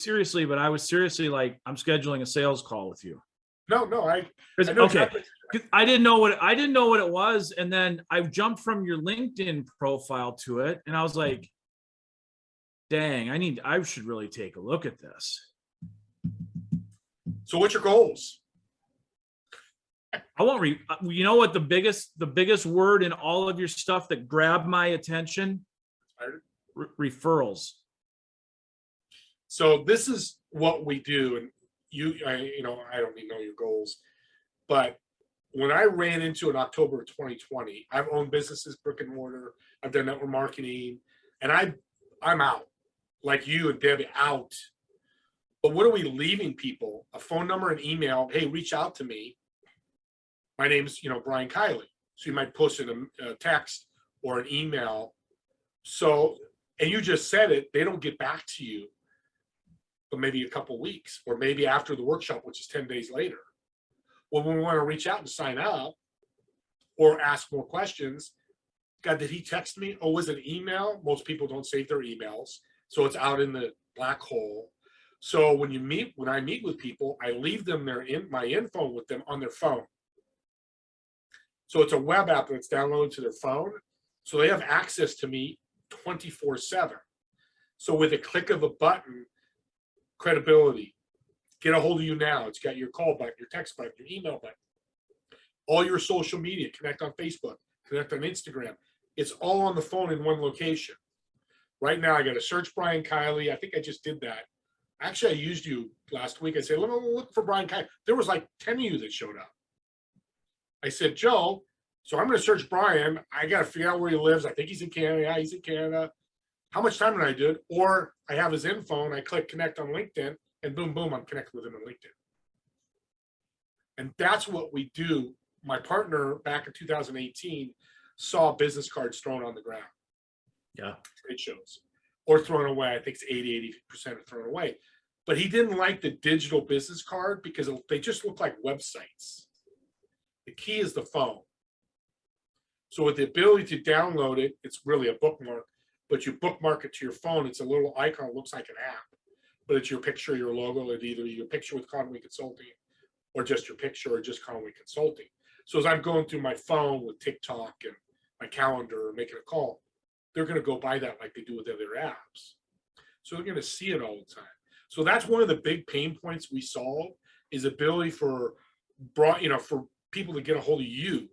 seriously, but I was seriously like, I'm scheduling a sales call with you. No, I know Okay. exactly. I didn't know what it was. And then I jumped from your LinkedIn profile to it. And I was like, dang, I should really take a look at this. So what's your goals? I won't you know what the biggest word in all of your stuff that grabbed my attention? Referrals. So this is what we do. And I don't even know your goals, but when I ran into in October of 2020, I've owned businesses, brick and mortar. I've done network marketing, and I'm out, like you and Debbie, out. But what are we leaving people? A phone number, an email. Hey, reach out to me. My name's Brian Kiley. So you might post in a text or an email. So, and you just said it. They don't get back to you, but maybe a couple of weeks, or maybe after the workshop, which is 10 days later. Well, when we want to reach out and sign up or ask more questions, God, did he text me? Oh, was it an email? Most people don't save their emails, so it's out in the black hole. So when I meet with people, I leave them my info with them on their phone. So it's a web app that's downloaded to their phone, so they have access to me 24/7. So with a click of a button, credibility. Get a hold of you now. It's got your call button, your text button, your email button, all your social media. Connect on Facebook, connect on Instagram. It's all on the phone in one location. Right now, I got to search Brian Kiley. I think I just did that. Actually, I used you last week. I said, let me look for Brian Kiley. There was like 10 of you that showed up. I said, Joe, so I'm going to search Brian. I got to figure out where he lives. I think he's in Canada. Yeah, he's in Canada. How much time did I do it? Or I have his info and I click connect on LinkedIn. And boom, boom, I'm connected with him on LinkedIn. And that's what we do. My partner back in 2018 saw business cards thrown on the ground. Yeah. Trade shows. Or thrown away. I think it's 80% are thrown away. But he didn't like the digital business card because they just look like websites. The key is the phone. So with the ability to download it, it's really a bookmark, but you bookmark it to your phone. It's a little icon, it looks like an app. But it's your picture, your logo, or either your picture with Conway Consulting or just your picture or just Conway Consulting. So as I'm going through my phone with TikTok and my calendar or making a call, they're going to go by that like they do with other apps. So they're going to see it all the time. So that's one of the big pain points we solve is ability for people to get a hold of you.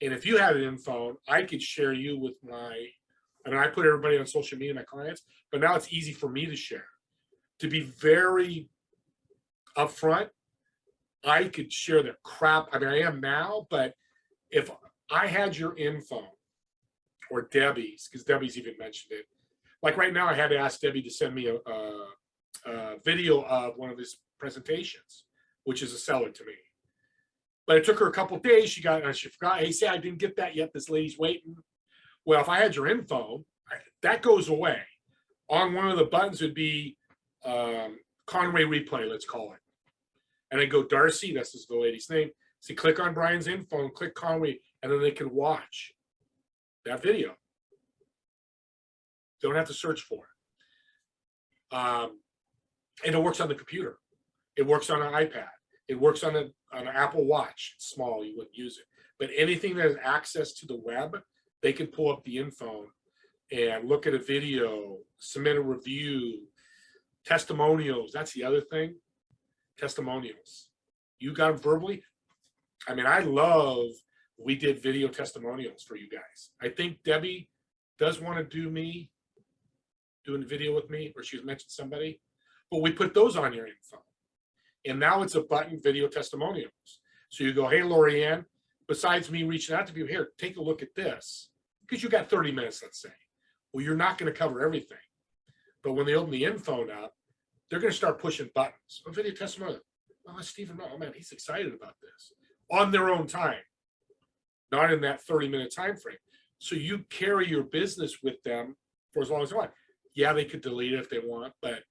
And if you had an info, I could share you with I put everybody on social media, my clients, but now it's easy for me to share. To be very upfront, I could share the crap. I mean, I am now, but if I had your info or Debbie's, because Debbie's even mentioned it, like right now, I had to ask Debbie to send me a video of one of his presentations, which is a seller to me. But it took her a couple of days. She forgot. Hey, say I didn't get that yet. This lady's waiting. Well, if I had your info, that goes away. On one of the buttons would be Conway replay, let's call it. And I go, Darcy, that's the lady's name. So click on Brian's info and click Conway, and then they can watch that video. Don't have to search for it. And it works on the computer. It works on an iPad. It works on an Apple Watch. It's small, you wouldn't use it. But anything that has access to the web, they can pull up the info and look at a video, submit a review, testimonials. That's the other thing. Testimonials. You got them verbally. I mean, I love we did video testimonials for you guys. I think Debbie does want to doing a video with me, or she's mentioned somebody, but we put those on your info. And now it's a button video testimonials. So you go, hey, Lorianne, besides me reaching out to people, here, take a look at this. Because you got 30 minutes, let's say. Well, you're not going to cover everything. But when they open the info up, they're going to start pushing buttons. A video testimonial. Oh, Stephen, oh man, he's excited about this. On their own time. Not in that 30-minute time frame. So you carry your business with them for as long as they want. Yeah, they could delete it if they want, but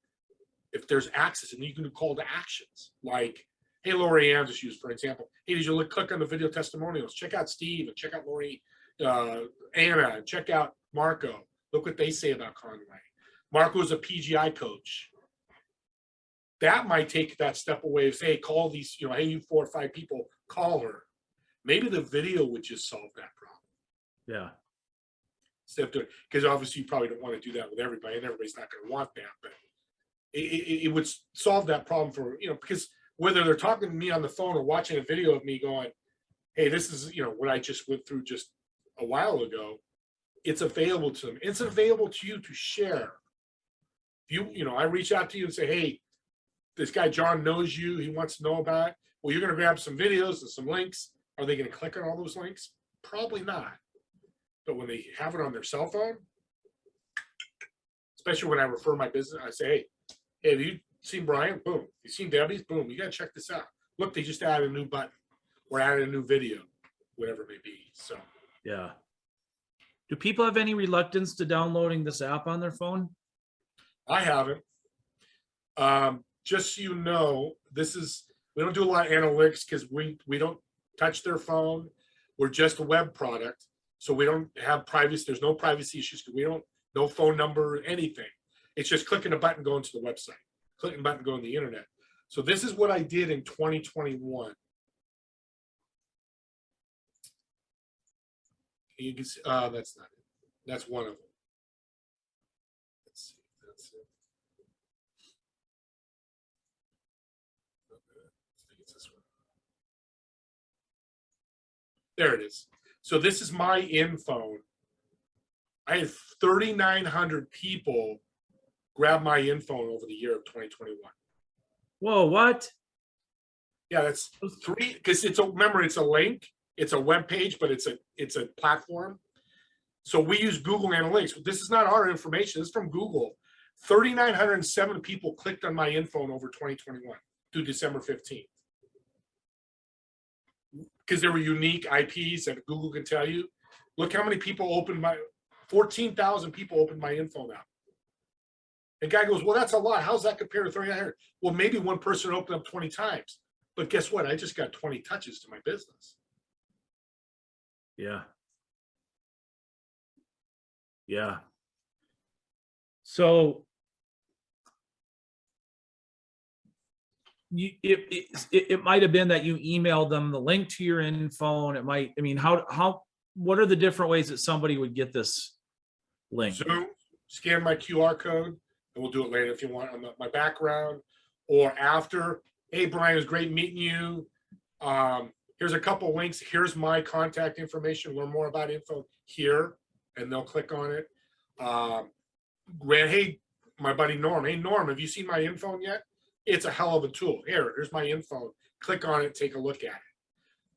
if there's access, and you can do call to actions like, hey, Lorianne, just use for example. Hey, did you click on the video testimonials? Check out Steve and check out Lori, Anna, and check out Marco. Look what they say about Conway. Marco's a PGI coach. that might take that step away of say, hey, call these, you know, hey, you 4 or 5 people, call her. Maybe the video would just solve that problem. Yeah. Instead of doing, because obviously you probably don't want to do that with everybody, and everybody's not going to want that, but it would solve that problem for, you know, because whether they're talking to me on the phone or watching a video of me going, hey, this is, you know, what I just went through just a while ago, it's available to them. It's available to you to share. You know, I reach out to you and say, hey, this guy John knows you, he wants to know about it. Well, you're going to grab some videos and some links. Are they going to click on all those links? Probably not. But when they have it on their cell phone, especially when I refer my business, I say, hey, have you seen Brian? Boom. You seen Debbie's? Boom. You got to check this out. Look, they just added a new button or added a new video, whatever it may be. So, Yeah. Do people have any reluctance to downloading this app on their phone? I haven't. Just so you know, we don't do a lot of analytics because we don't touch their phone. We're just a web product. So we don't have privacy. There's no privacy issues because no phone number, anything. It's just clicking a button, going to the website, clicking a button, going to the internet. So this is what I did in 2021. You can see, that's not it. That's one of them. Let's see if that's it. Okay, I think it's this one. There it is. So this is my phone. I had 3,900 people grab my phone over the year of 2021. Whoa, what? Yeah, that's 3, because remember, it's a link, it's a web page, but it's a platform. So we use Google Analytics. This is not our information, this is from Google. 3,907 people clicked on my phone over 2021 through December 15th. Because there were unique IPs that Google can tell you. Look how many people opened 14,000 people opened my phone app. And guy goes, well, that's a lot. How's that compare to 3,900? Well, maybe one person opened up 20 times. But guess what? I just got 20 touches to my business. Yeah. Yeah. So it might have been that you emailed them the link to your phone. It might, I mean, what are the different ways that somebody would get this link? So scan my QR code, and we'll do it later if you want on my background, or after. Hey, Brian, it was great meeting you. Here's a couple links. Here's my contact information. Learn more about info here, and they'll click on it. Hey, my buddy Norm. Hey, Norm, have you seen my phone yet? It's a hell of a tool. Here's my phone. Click on it, take a look at it.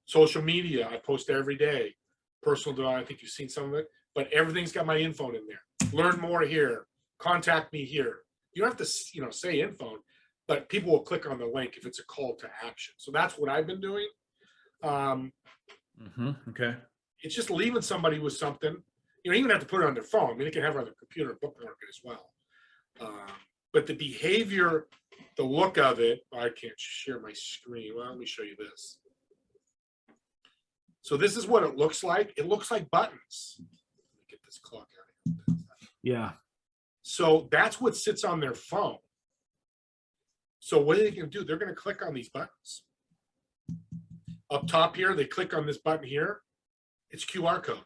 Social media, I post every day. Personal, I think you've seen some of it, but everything's got my phone in there. Learn more here. Contact me here. You don't have to, say phone, but people will click on the link if it's a call to action. So that's what I've been doing. Okay. It's just leaving somebody with something. You even have to put it on their phone. I mean, they can have it on their computer and bookmark it as well. But the behavior, the look of it, I can't share my screen. Well, let me show you this. So this is what it looks like. It looks like buttons. Let me get this clock out of here. Yeah. So that's what sits on their phone. So what are they going to do? They're going to click on these buttons. Up top here, they click on this button here. It's QR code.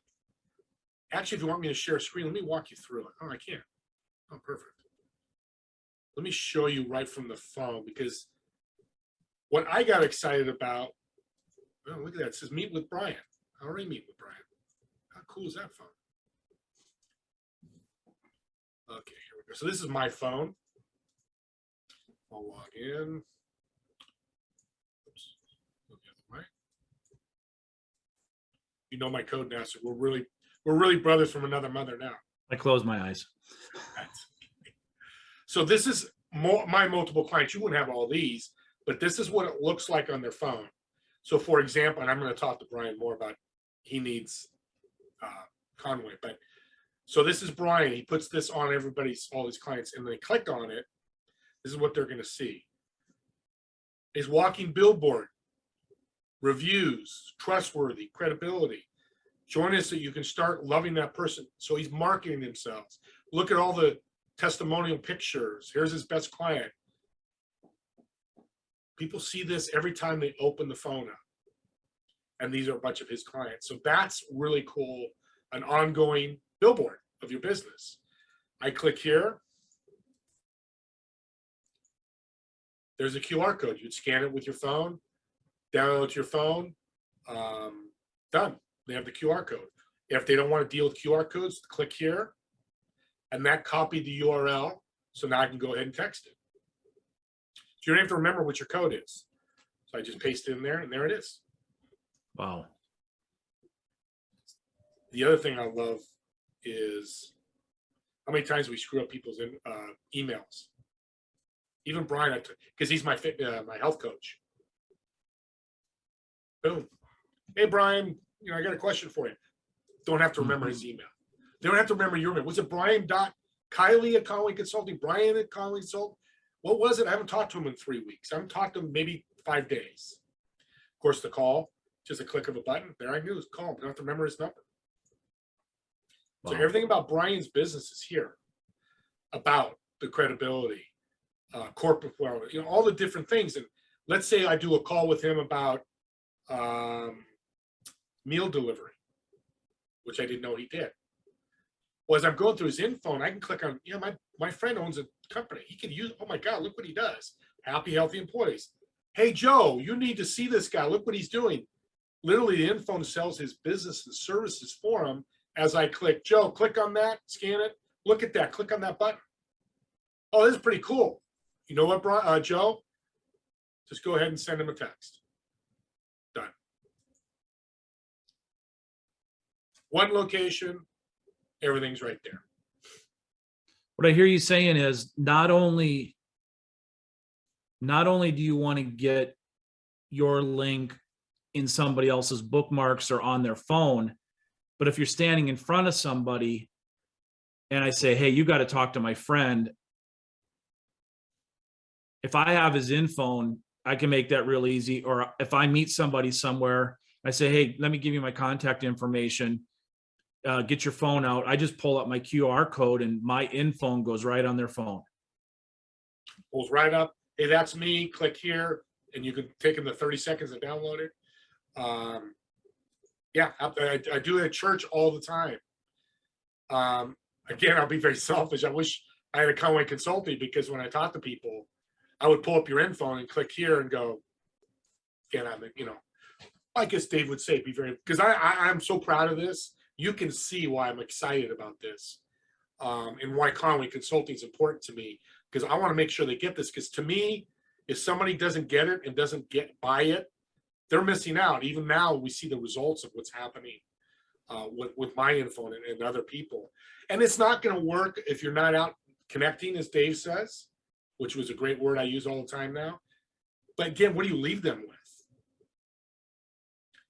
Actually, if you want me to share a screen, let me walk you through it. Oh, I can't. Oh, perfect. Let me show you right from the phone, because what I got excited about, oh, look at that. It says meet with Brian. I already meet with Brian. How cool is that phone? Okay, here we go. So this is my phone. I'll log in. Oops. Look the other way. You know my code now, so we're really brothers from another mother now. I close my eyes. So this is my multiple clients. You wouldn't have all these, but this is what it looks like on their phone. So for example, and I'm going to talk to Brian more about, he needs Conway, but so this is Brian. He puts this on all his clients, and they click on it. This is what they're going to see. Is walking billboard, reviews, trustworthy, credibility. Join us so you can start loving that person. So he's marketing themselves. Look at all the testimonial pictures. Here's his best client. People see this every time they open the phone up. And these are a bunch of his clients. So that's really cool, an ongoing billboard of your business. I click here. There's a QR code. You'd scan it with your phone, download it to your phone, done. They have the QR code. If they don't want to deal with QR codes, click here, and that copied the URL. So now I can go ahead and text it. So you don't have to remember what your code is. So I just paste it in there, and there it is. Wow. The other thing I love is how many times we screw up people's emails. Even Brian, because he's my health coach. Boom. Hey, Brian, I got a question for you. Don't have to remember his email. They don't have to remember your email. Was it Brian.Kiley at Conway Consulting? Brian at Conway Consulting? What was it? I haven't talked to him in 3 weeks. I haven't talked to him maybe 5 days. Of course, the call, just a click of a button. There I knew it was call. I don't have to remember his number. Wow. So everything about Brian's business is here. About the credibility, corporate wellness, all the different things. And let's say I do a call with him about meal delivery, which I didn't know he did. Well, as I'm going through his info, and I can click on, my friend owns a company. He can use, oh my God, look what he does. Happy, healthy employees. Hey, Joe, you need to see this guy. Look what he's doing. Literally, the info sells his business and services for him. As I click, Joe, click on that, scan it. Look at that. Click on that button. Oh, this is pretty cool. You know what, Joe? Just go ahead and send him a text. Done. One location, everything's right there. What I hear you saying is not only do you want to get your link in somebody else's bookmarks or on their phone, but if you're standing in front of somebody and I say, hey, you got to talk to my friend, if I have his info, I can make that real easy. Or if I meet somebody somewhere, I say, hey, let me give you my contact information. Get your phone out. I just pull up my QR code and my info goes right on their phone. Pulls right up. Hey, that's me. Click here, and you can take in the 30 seconds and download it. Yeah, I do it at church all the time. Again, I'll be very selfish. I wish I had a Conway Consulting, because when I talk to people, I would pull up your info and click here and go, again, I guess Dave would say, be very, because I'm so proud of this. You can see why I'm excited about this, and why Conway Consulting is important to me, because I want to make sure they get this. Because to me, if somebody doesn't get it and doesn't buy it, they're missing out. Even now, we see the results of what's happening with my info and other people. And it's not going to work if you're not out connecting, as Dave says, which was a great word I use all the time now. But again, what do you leave them with?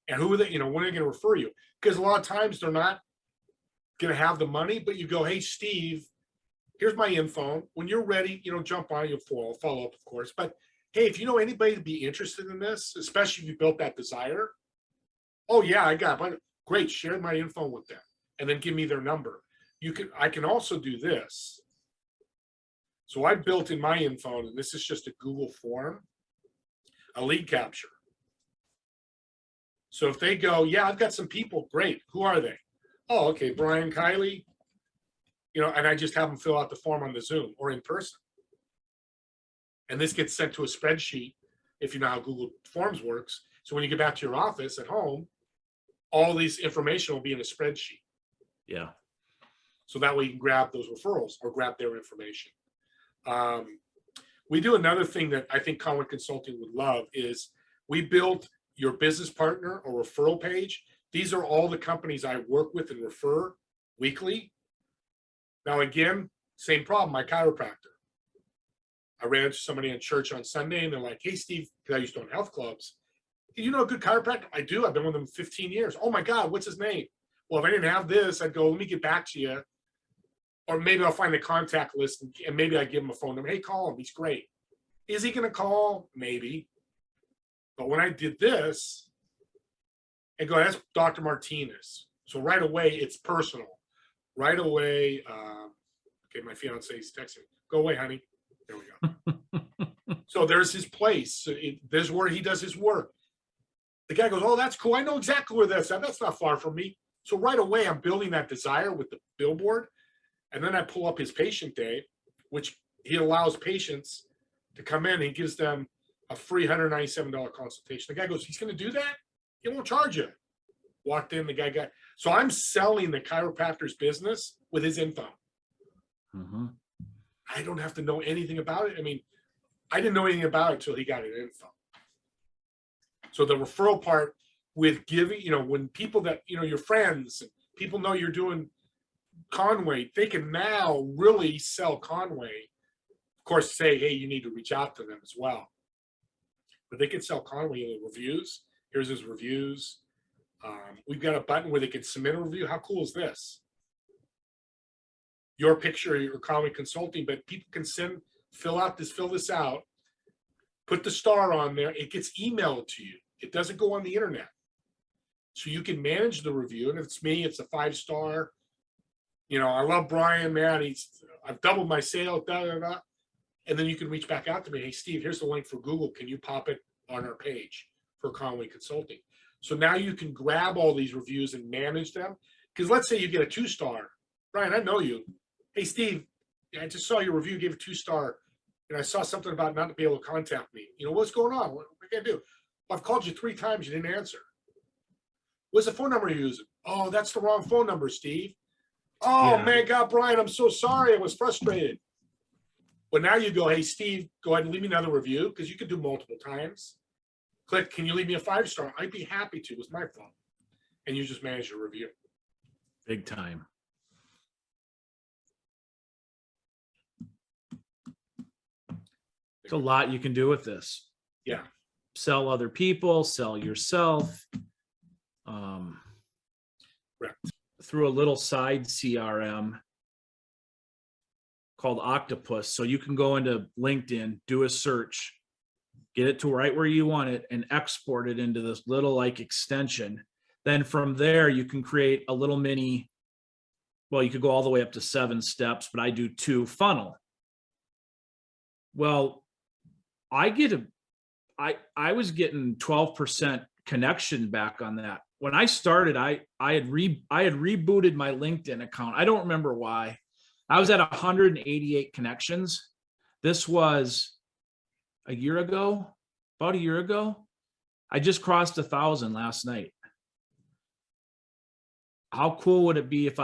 And who are they? When are they going to refer you? Because a lot of times they're not going to have the money, but you go, hey, Steve, here's my info. When you're ready, jump on, you'll follow up, of course. But hey, if you know anybody to be interested in this, especially if you built that desire, oh yeah, I got it. Great, share my info with them, and then give me their number. I can also do this. So I built in my info, and this is just a Google form, a lead capture. So if they go, yeah, I've got some people, great. Who are they? Oh, okay, Brian, Kiley, and I just have them fill out the form on the Zoom or in person. And this gets sent to a spreadsheet, if you know how Google Forms works. So when you get back to your office at home, all these information will be in a spreadsheet. Yeah. So that way you can grab those referrals or grab their information. We do another thing that I think Conway Consulting would love is we built your business partner or referral page. These are all the companies I work with and refer weekly. Now, again, same problem, my chiropractor. I ran into somebody in church on Sunday, and they're like, hey, Steve, because I used to own health clubs. Hey, you know a good chiropractor? I do. I've been with them 15 years. Oh, my God, what's his name? Well, if I didn't have this, I'd go, let me get back to you. Or maybe I'll find the contact list, and maybe I give him a phone number. Hey, call him. He's great. Is he going to call? Maybe. But when I did this, and go, that's Dr. Martinez. So right away, it's personal. Right away, okay, my fiance is texting. Go away, honey. There we go. So there's his place. So there's where he does his work. The guy goes, oh, that's cool. I know exactly where that's at. That's not far from me. So right away, I'm building that desire with the billboard. And then I pull up his patient day, which he allows patients to come in and gives them a free $197 consultation. The guy goes, he's going to do that? He won't charge you. Walked in, the guy got, so I'm selling the chiropractor's business with his info. Mm-hmm. I don't have to know anything about it. I mean, I didn't know anything about it until he got his info. So the referral part with giving, when people that, your friends, and people know you're doing Conway, they can now really sell Conway. Of course, say, hey, you need to reach out to them as well. But they can sell Conway in the reviews. Here's his reviews. We've got a button where they can submit a review. How cool is this? Your picture, your Conway Consulting, but people can fill this out, put the star on there. It gets emailed to you. It doesn't go on the internet. So you can manage the review. And if it's me, it's a 5-star. I love Brian, man. I've doubled my sales, and then you can reach back out to me. Hey, Steve, here's the link for Google. Can you pop it on our page for Conway Consulting? So now you can grab all these reviews and manage them. Because let's say you get a 2-star. Brian, I know you. Hey, Steve, I just saw your review, gave a 2-star, and I saw something about not to be able to contact me. What's going on? What can I do? Well, I've called you 3 times. You didn't answer. What's the phone number you're using? Oh, that's the wrong phone number, Steve. Oh, Yeah. man, God, Brian, I'm so sorry. I was frustrated. But now you go, hey, Steve, go ahead and leave me another review, because you can do multiple times. Click, can you leave me a 5-star? I'd be happy to. It was my phone. And you just manage your review. Big time. There's a lot you can do with this. Yeah. Sell other people, sell yourself. Correct. Through a little side CRM called Octopus. So you can go into LinkedIn, do a search, get it to right where you want it, and export it into this little extension. Then from there, you can create a little mini, well, you could go all the way up to 7 steps, but I do 2 funnel. Well, I was getting 12% connection back on that. When I started, I had rebooted my LinkedIn account. I don't remember why. I was at 188 connections. This was about a year ago. I just crossed 1,000 last night. How cool would it be if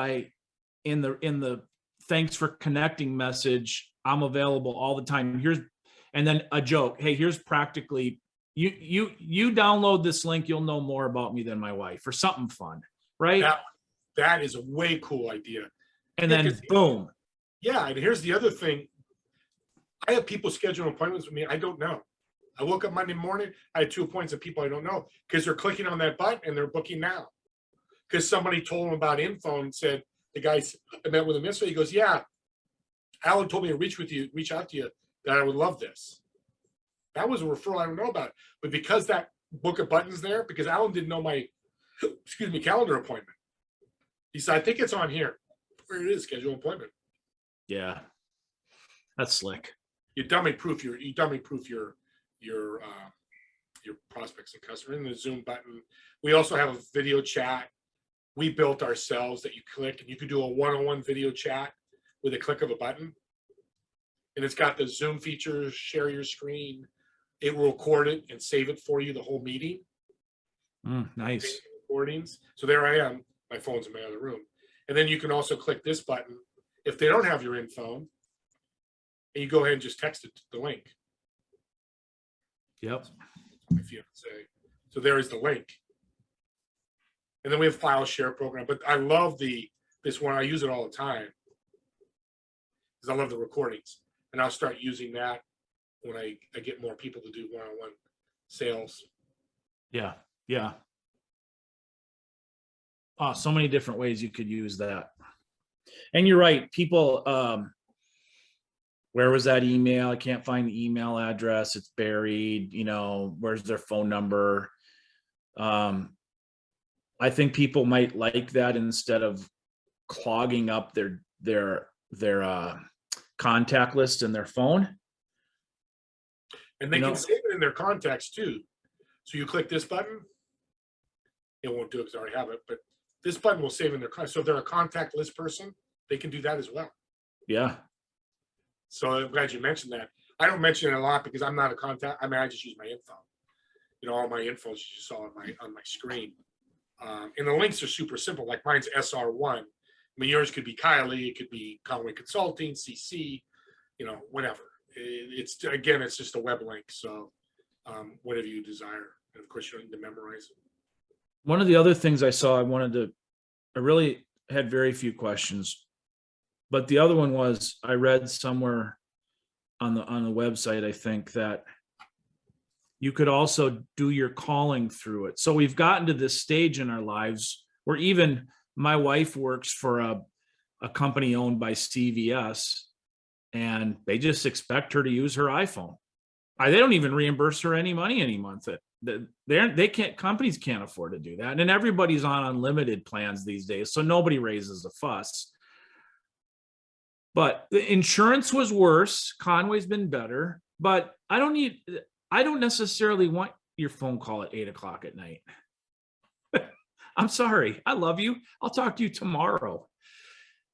in the thanks for connecting message, I'm available all the time. And then a joke. Hey, here's practically, you download this link, you'll know more about me than my wife, or something fun, right? That is a way cool idea. And then boom. Yeah, and here's the other thing. I have people schedule appointments with me I don't know. I woke up Monday morning, I had 2 appointments of people I don't know, because they're clicking on that button and they're booking now. Because somebody told them about info and said, the guy, I met with him yesterday, he goes, yeah, Alan told me to reach out to you, that I would love this. That was a referral I don't know about. But because that book of buttons there, because Alan didn't know my, calendar appointment. He said, I think it's on here. Where it is, schedule an appointment. Yeah, that's slick. You dummy proof your prospects and customers. In the Zoom button, we also have a video chat we built ourselves that you click, and you can do a one-on-one video chat with a click of a button. And it's got the Zoom features, share your screen. It will record it and save it for you, the whole meeting. Nice. Recordings. So there I am. My phone's in my other room. And then you can also click this button if they don't have your info, and you go ahead and just text it to the link. Yep. My fiance. So there is the link. And then we have file share program. But I love this one. I use it all the time because I love the recordings. And I'll start using that when I get more people to do one-on-one sales. Yeah. Yeah. Oh, so many different ways you could use that. And you're right. People, where was that email? I can't find the email address. It's buried. Where's their phone number? I think people might like that instead of clogging up their contact list in their phone. And they You can know, save it in their contacts too. So you click this button, it won't do it because I already have it, but this button will save in their contact. So if they're a contact list person, they can do that as well. yeah. So I'm glad you mentioned that. I don't mention it a lot because I'm not a contact. I mean, I just use my info. You know, all my info you just saw on my screen. And the links are super simple. Like mine's SR1. I mean, yours could be Kiley, it could be Conway Consulting, CC, you know, whatever. It's again, it's just a web link. So whatever you desire. And of course, you don't need to memorize it. One of the other things I saw, I really had very few questions, but the other one was, I read somewhere on the website, I think, that you could also do your calling through it. So we've gotten to this stage in our lives where even my wife works for a company owned by CVS, and they just expect her to use her iPhone. They don't even reimburse her any money any month. Companies can't afford to do that. And everybody's on unlimited plans these days, so nobody raises a fuss. But the insurance was worse. Conway's been better, but I don't necessarily want your phone call at 8:00 at night. I'm sorry. I love you. I'll talk to you tomorrow.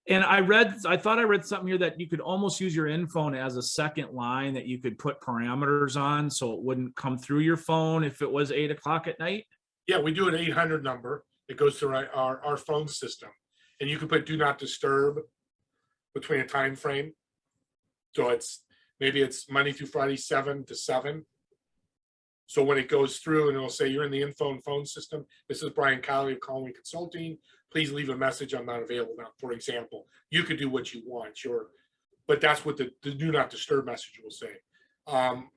And I thought I read something here that you could almost use your in-phone as a second line that you could put parameters on so it wouldn't come through your phone if it was 8:00 at night. Yeah, we do an 800 number. It goes through our phone system. And you can put do not disturb between a time frame. So maybe it's Monday through Friday, 7 to 7. So when it goes through and it'll say you're in the phone system, this is Brian Kiley of Conway Consulting. Please leave a message. I'm not available now. For example, you could do what you want, sure, but that's what the do not disturb message will say.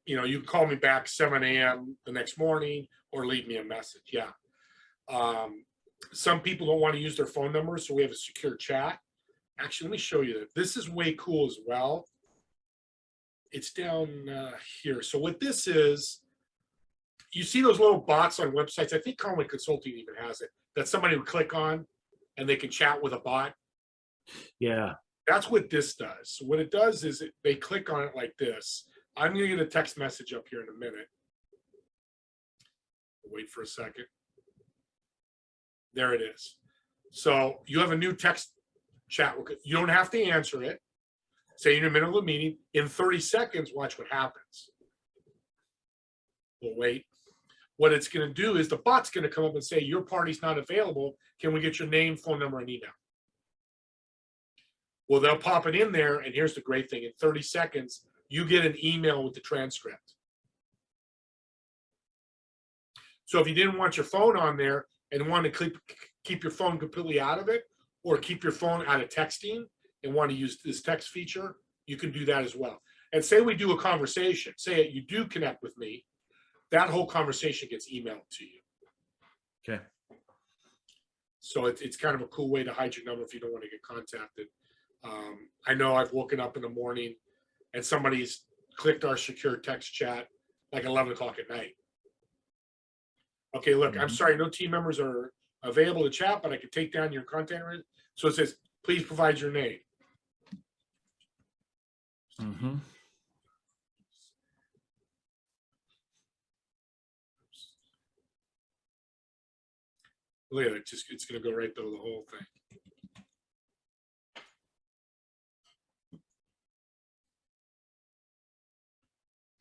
You know, you can call me back 7 a.m. the next morning or leave me a message. Yeah. Some people don't want to use their phone number, so we have a secure chat. Actually, let me show you that. This is way cool as well. It's down here. So what this is, you see those little bots on websites. I think Conway Consulting even has it, that somebody would click on and they can chat with a bot. Yeah. That's what this does. So what it does is they click on it like this. I'm going to get a text message up here in a minute. Wait for a second. There it is. So you have a new text chat. You don't have to answer it. Say in the middle of a meeting, in 30 seconds, watch what happens. We'll wait. What it's going to do is the bot's going to come up and say, your party's not available. Can we get your name, phone number, and email? Well, they'll pop it in there. And here's the great thing. In 30 seconds, you get an email with the transcript. So if you didn't want your phone on there and want to keep your phone completely out of it, or keep your phone out of texting and want to use this text feature, you can do that as well. And say we do a conversation, say you do connect with me, that whole conversation gets emailed to you. Okay. So it's kind of a cool way to hide your number if you don't want to get contacted. I know I've woken up in the morning and somebody's clicked our secure text chat like 11 o'clock at night. Okay, look, I'm sorry, no team members are available to chat, but I can take down your contact. So it says, please provide your name. Mm-hmm. Look at it, it's going to go right through the whole thing.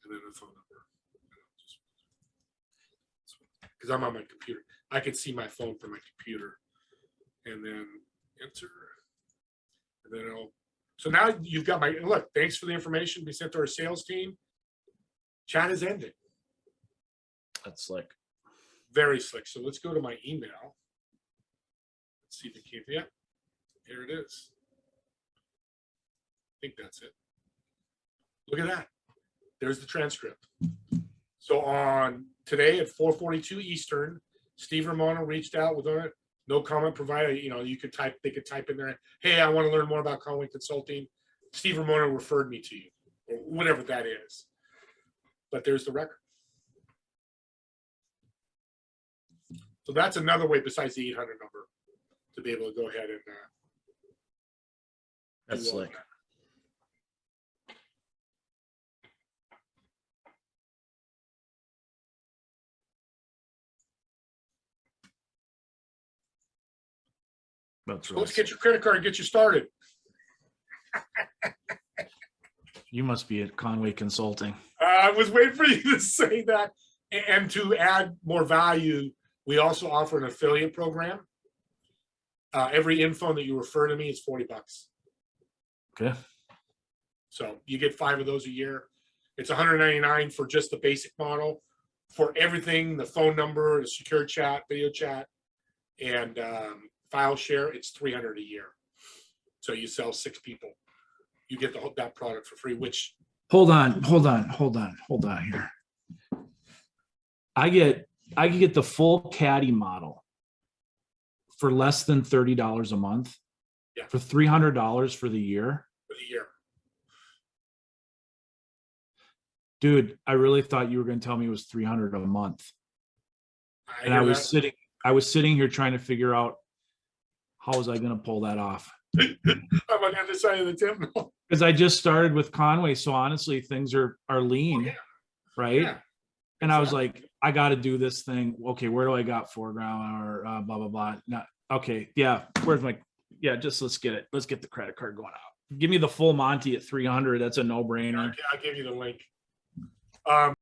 And then the phone number. Because I'm on my computer. I can see my phone from my computer. And then enter. And then so now you've got look, thanks for the information we sent to our sales team. Chat is ended. That's slick. Very slick. So let's go to my email. Let's see if it came. Yeah, here it is. I think that's it. Look at that. There's the transcript. So on today at 4:42 Eastern, Steve Romano reached out with it. No comment provided. You know, they could type in there, hey, I want to learn more about Conway Consulting. Steve Romano referred me to you, or whatever that is. But there's the record. So that's another way besides the 800 number to be able to go ahead and That's slick. That's So right. let's get your credit card and get you started. You must be at Conway Consulting. I was waiting for you to say that. And to add more value, we also offer an affiliate program. Every info that you refer to me is $40. Okay. So you get 5 of those a year. It's $199 for just the basic model. For everything, the phone number, the secure chat, video chat, and file share, it's $300 a year. So you sell 6 people, you get that product for free. Which Hold on here. I can get the full caddy model for less than $30 a month. Yeah. For $300 for the year. for the year. Dude, I really thought you were going to tell me it was $300 a month. And I was sitting here trying to figure out how was I going to pull that off. I'm on the other side of the table. Because I just started with Conway, so honestly, things are lean, right? Yeah, and I was like, I got to do this thing. Okay, where do I got $4,000 or blah blah blah? Not okay. Yeah, where's my? Yeah, just let's get it. Let's get the credit card going out. Give me the full Monty at 300. That's a no brainer. I'll give you the link.